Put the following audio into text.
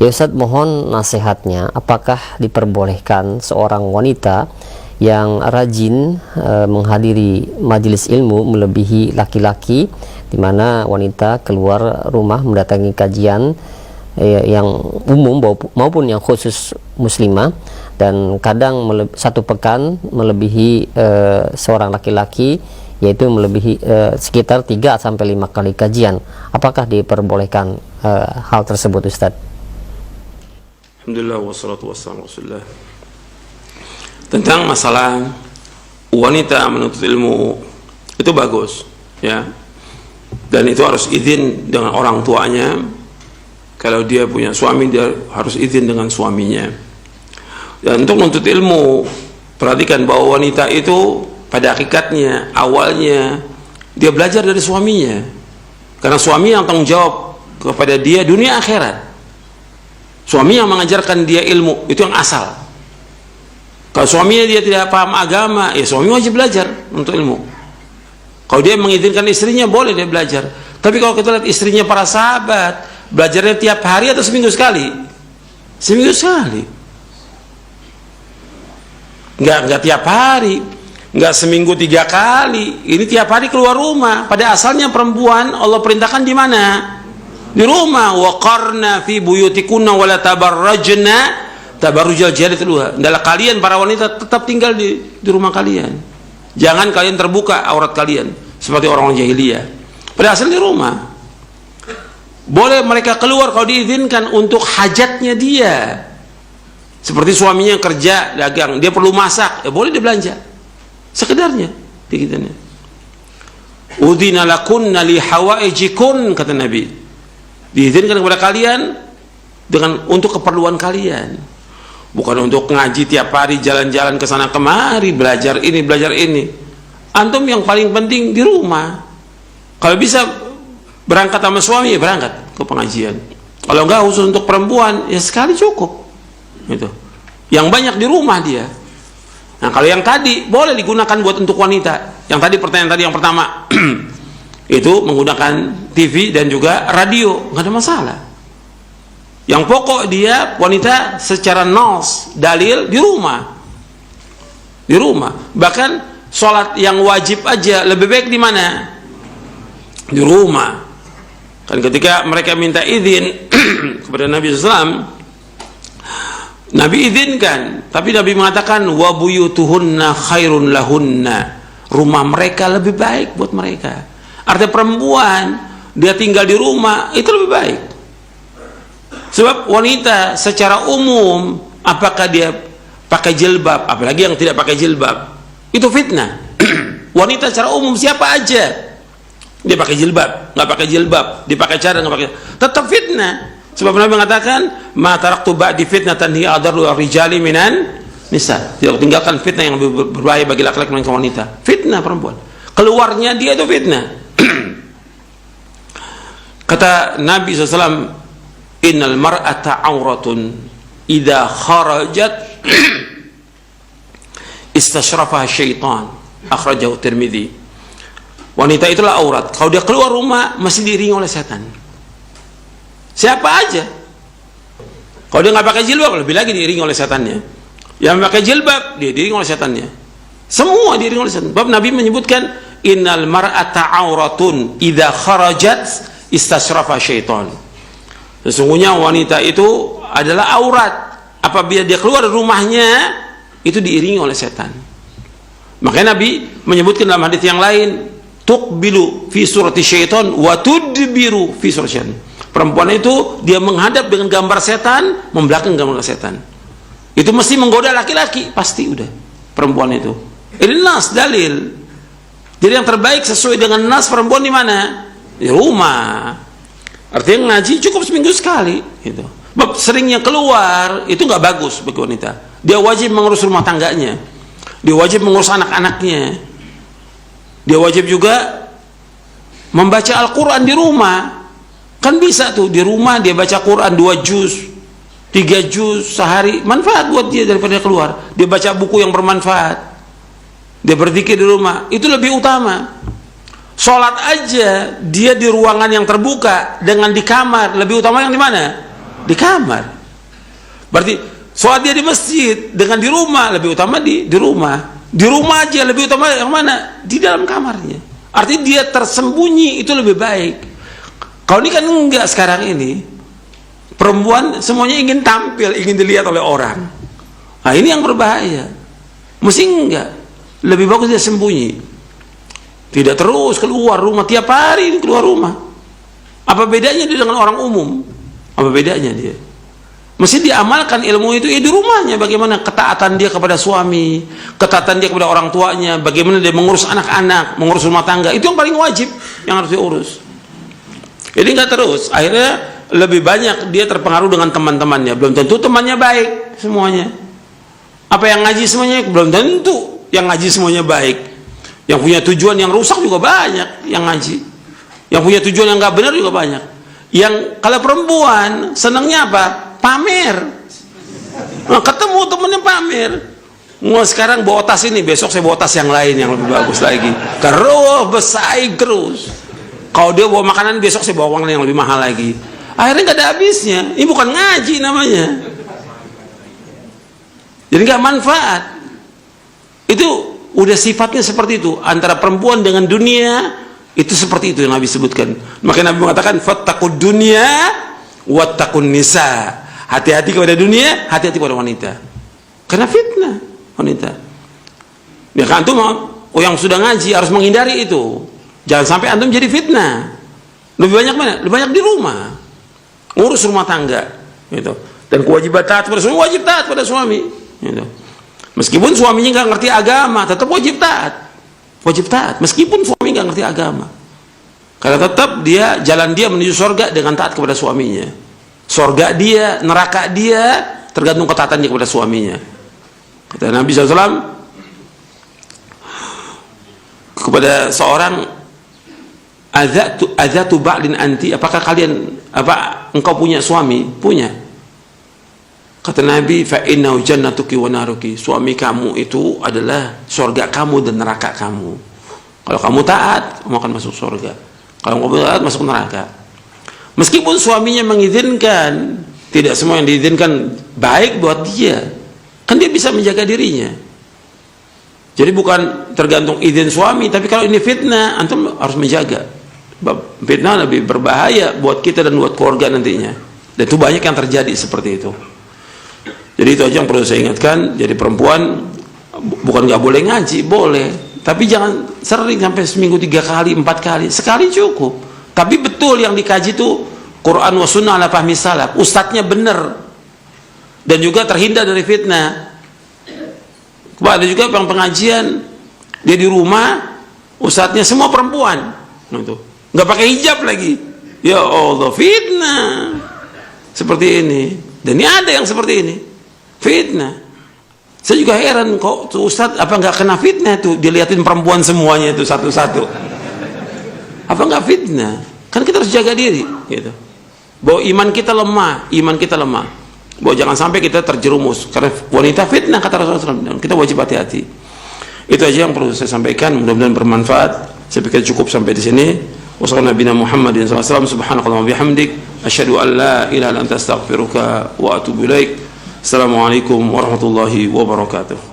Ya Ustadz, mohon nasihatnya, apakah diperbolehkan seorang wanita yang rajin menghadiri majelis ilmu melebihi laki-laki, di mana wanita keluar rumah mendatangi kajian yang umum maupun yang khusus muslimah, dan kadang satu pekan melebihi seorang laki-laki, yaitu melebihi sekitar 3 sampai 5 kali kajian. Apakah diperbolehkan hal tersebut Ustadz? Alhamdulillah wassalatu wassalamu Rasulullah. Tentang masalah wanita menuntut ilmu itu bagus, ya. Dan itu harus izin dengan orang tuanya. Kalau dia punya suami, dia harus izin dengan suaminya. Dan untuk menuntut ilmu, perhatikan bahwa wanita itu pada hakikatnya, awalnya dia belajar dari suaminya. Karena suami yang tanggung jawab kepada dia dunia akhirat. Suami yang mengajarkan dia ilmu, itu yang asal. Kalau suaminya dia tidak paham agama, ya suami wajib belajar untuk ilmu. Kalau dia mengizinkan istrinya, boleh dia belajar. Tapi kalau kita lihat istrinya para sahabat, belajarnya tiap hari atau seminggu sekali? Seminggu sekali. Enggak tiap hari, enggak seminggu 3 kali. Ini tiap hari keluar rumah. Pada asalnya perempuan Allah perintahkan di mana? Di rumah. Wa qarna fi buyutikunna wa la tabarrajna tabarrujal jahiliyatil ula. Adalah kalian para wanita tetap tinggal di rumah kalian. Jangan kalian terbuka aurat kalian seperti orang-orang jahiliyah. Pada asalnya di rumah. Boleh mereka keluar kalau diizinkan untuk hajatnya dia. Seperti suaminya kerja dagang, dia perlu masak, ya boleh dia belanja. Sekedarnya, dikitanya. Udhina lakunna li hawaijikun, kata Nabi. Diizinkan kepada kalian untuk keperluan kalian. Bukan untuk ngaji tiap hari, jalan-jalan ke sana kemari, belajar ini, belajar ini. Antum yang paling penting di rumah. Kalau bisa berangkat sama suami, ya berangkat ke pengajian. Kalau enggak, khusus untuk perempuan, ya sekali cukup. Gitu. Yang banyak di rumah dia. Nah, kalau yang tadi boleh digunakan buat untuk wanita. Yang tadi pertanyaan tadi yang pertama itu menggunakan TV dan juga radio, nggak ada masalah. Yang pokok dia wanita secara nos dalil di rumah. Di rumah. Bahkan sholat yang wajib aja lebih baik di mana? Di rumah. Kan ketika mereka minta izin kepada Nabi SAW, Nabi izinkan, tapi Nabi mengatakan wa buyutuhunna khairun lahunna. Rumah mereka lebih baik buat mereka. Artinya perempuan dia tinggal di rumah itu lebih baik. Sebab wanita secara umum, apakah dia pakai jilbab, apalagi yang tidak pakai jilbab, itu fitnah. Wanita secara umum siapa aja, dia pakai jilbab, nggak pakai jilbab, dia pakai cadar, nggak pakai, tetap fitnah. Sebab Nabi mengatakan, ma taraktu ba'di fitnatan hiya adarru rijali minan nisa. Tidak tinggalkan fitnah yang lebih berbahaya bagi laki-laki dan wanita. Fitnah perempuan. Keluarnya dia itu fitnah. Kata Nabi SAW, innal mar'ata auratun idha kharajat istashrafaha syaitan. Akhrajahu Tirmidzi. Wanita itulah aurat. Kalau dia keluar rumah, masih diiringi oleh setan. Siapa aja. Kalau dia nggak pakai jilbab, lebih lagi diiringi oleh setannya. Yang pakai jilbab, dia diiringi oleh setannya. Semua diiringi oleh setan. Sebab Nabi menyebutkan, innal mar'ata auratun idha kharajat istasrafa syaitan. Sesungguhnya wanita itu adalah aurat. Apabila dia keluar dari rumahnya, itu diiringi oleh setan. Makanya Nabi menyebutkan dalam hadis yang lain, tuqbilu fi surati syaitan wa tudbiru fi surati syaitan. Perempuan itu dia menghadap dengan gambar setan, membelakang gambar setan. Itu mesti menggoda laki-laki, pasti udah perempuan itu. Ini nas dalil. Jadi yang terbaik sesuai dengan nas, perempuan di mana? Di rumah. Artinya ngaji cukup seminggu sekali gitu. Sebab seringnya keluar itu nggak bagus bagi wanita. Dia wajib mengurus rumah tangganya, dia wajib mengurus anak-anaknya, dia wajib juga membaca Al-Quran di rumah. Kan bisa tuh di rumah dia baca Quran 2 juz 3 juz sehari, manfaat buat dia daripada keluar. Dia baca buku yang bermanfaat, dia berzikir di rumah, itu lebih utama. Sholat aja dia di ruangan yang terbuka dengan di kamar, lebih utama yang di mana? Di kamar. Berarti sholat dia di masjid dengan di rumah lebih utama di rumah. Di rumah aja lebih utama yang mana? Di dalam kamarnya. Artinya dia tersembunyi itu lebih baik. Kalau ini kan enggak sekarang ini. Perempuan semuanya ingin tampil, ingin dilihat oleh orang. Nah ini yang berbahaya. Mesti enggak. Lebih bagus dia sembunyi. Tidak terus keluar rumah tiap hari keluar rumah. Apa bedanya dia dengan orang umum? Apa bedanya dia? Mesti diamalkan ilmu itu di rumahnya. Bagaimana ketaatan dia kepada suami, ketaatan dia kepada orang tuanya, bagaimana dia mengurus anak-anak, mengurus rumah tangga. Itu yang paling wajib yang harus diurus. Jadi nggak terus. Akhirnya lebih banyak dia terpengaruh dengan teman-temannya. Belum tentu temannya baik semuanya. Apa yang ngaji semuanya? Belum tentu yang ngaji semuanya baik. Yang punya tujuan yang rusak juga banyak yang ngaji. Yang punya tujuan yang nggak benar juga banyak. Yang kalau perempuan senangnya apa? Pamer. Nah, ketemu temennya pamer. Mau sekarang bawa tas ini, besok saya bawa tas yang lain yang lebih bagus lagi. Terus bersaing terus. Kalau dia bawa makanan, besok saya bawa makanan yang lebih mahal lagi. Akhirnya nggak ada habisnya. Ini bukan ngaji namanya. Jadi nggak manfaat. Itu udah sifatnya seperti itu. Antara perempuan dengan dunia itu seperti itu yang Nabi sebutkan. Maka Nabi mengatakan fattaqud dunya wattaqun nisa. Hati-hati kepada dunia, hati-hati kepada wanita. Karena fitnah wanita. Ya kan antum yang sudah ngaji harus menghindari itu. Jangan sampai antum jadi fitnah. Lebih banyak mana? Lebih banyak di rumah. Ngurus rumah tangga, gitu. Dan kewajiban taat pada suami, wajib taat pada suami, gitu. Meskipun suaminya nggak ngerti agama, tetap wajib taat. Wajib taat, meskipun suami nggak ngerti agama. Karena tetap jalan dia menuju surga dengan taat kepada suaminya. Surga dia, neraka dia tergantung ketaatan dia kepada suaminya. Kata Nabi SAW kepada seorang, adzatu ba'lin anti, apakah engkau punya suami? Punya. Kata Nabi, fa innahu jannatuki wa naruki. Suami kamu itu adalah surga kamu dan neraka kamu. Kalau kamu taat, kamu akan masuk surga. Kalau kamu taat, masuk neraka. Meskipun suaminya mengizinkan, tidak semua yang diizinkan baik buat dia. Kan dia bisa menjaga dirinya. Jadi bukan tergantung izin suami, tapi kalau ini fitnah, antum harus menjaga. Fitnah lebih berbahaya buat kita dan buat keluarga nantinya. Dan itu banyak yang terjadi seperti itu. Jadi itu aja yang perlu saya ingatkan. Jadi perempuan bukan nggak boleh ngaji, boleh. Tapi jangan sering sampai seminggu 3 kali, 4 kali. Sekali cukup. Tapi betul yang dikaji itu Quran wa sunnah ala fahmi salaf. Ustadznya benar. Dan juga terhindar dari fitnah. Ada juga pengajian dia di rumah, ustadznya semua perempuan. Nggak pakai hijab lagi. Ya Allah, fitnah. Seperti ini. Dan ini ada yang seperti ini. Fitnah. Saya juga heran kok tuh ustadz apa nggak kena fitnah tuh dilihatin perempuan semuanya itu satu-satu. Apa nggak fitnah? Kan kita harus jaga diri, gitu. Bahwa iman kita lemah, Bahwa jangan sampai kita terjerumus karena wanita fitnah kata Rasulullah. Dan kita wajib hati-hati. Itu aja yang perlu saya sampaikan. Mudah-mudahan bermanfaat. Saya pikir cukup sampai di sini. Wassalamualaikum warahmatullahi wabarakatuh. Subhanakallahumma bihamdik. Asyhadu an la ilaha illa anta astaghfiruka wa atubu ilaik. Assalamualaikum warahmatullahi wabarakatuh.